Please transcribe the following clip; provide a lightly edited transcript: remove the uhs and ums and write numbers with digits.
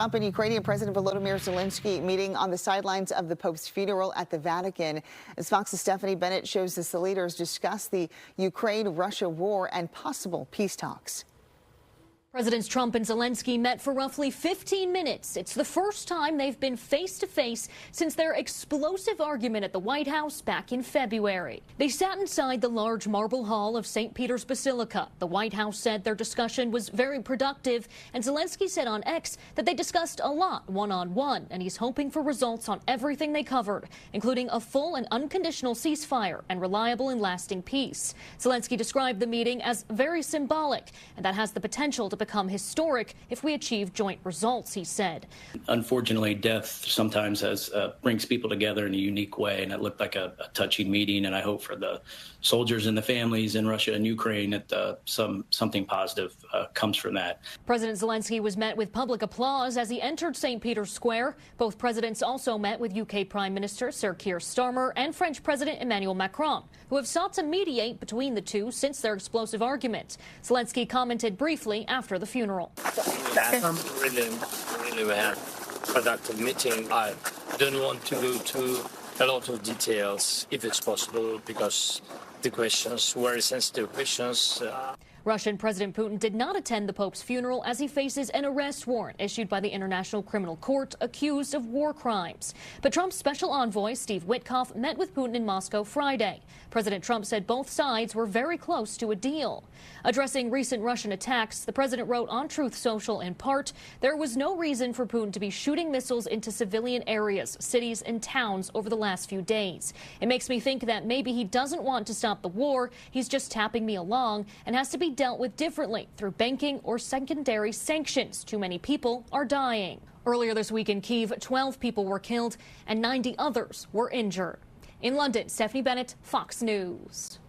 Trump and Ukrainian President Volodymyr Zelenskyy meeting on the sidelines of the Pope's funeral at the Vatican. As Fox's Stephanie Bennett shows us, the leaders discuss the Ukraine-Russia war and possible peace talks. Presidents Trump and Zelenskyy met for roughly 15 minutes. It's the first time they've been face-to-face since their explosive argument at the White House back in February. They sat inside the large marble hall of St. Peter's Basilica. The White House said their discussion was very productive, and Zelenskyy said on X that they discussed a lot one-on-one, and he's hoping for results on everything they covered, including a full and unconditional ceasefire and reliable and lasting peace. Zelenskyy described the meeting as very symbolic, and that has the potential to become historic if we achieve joint results, he said. Unfortunately, death sometimes brings people together in a unique way, and it looked like a touching meeting, and I hope for the soldiers and the families in Russia and Ukraine that something positive comes from that. President Zelenskyy was met with public applause as he entered St. Peter's Square. Both presidents also met with UK Prime Minister Sir Keir Starmer and French President Emmanuel Macron, who have sought to mediate between the two since their explosive argument. Zelenskyy commented briefly after the funeral. Really we had a productive meeting. I don't want to go to a lot of details if it's possible because the questions, very sensitive questions. Russian President Putin did not attend the Pope's funeral as he faces an arrest warrant issued by the International Criminal Court accused of war crimes. But Trump's special envoy, Steve Witkoff, met with Putin in Moscow Friday. President Trump said both sides were very close to a deal. Addressing recent Russian attacks, the president wrote on Truth Social in part, there was no reason for Putin to be shooting missiles into civilian areas, cities and towns over the last few days. It makes me think that maybe he doesn't want to stop the war, he's just tapping me along and has to be dealt with differently through banking or secondary sanctions. Too many people are dying. Earlier this week in Kyiv, 12 people were killed and 90 others were injured. In London, Stephanie Bennett, Fox News.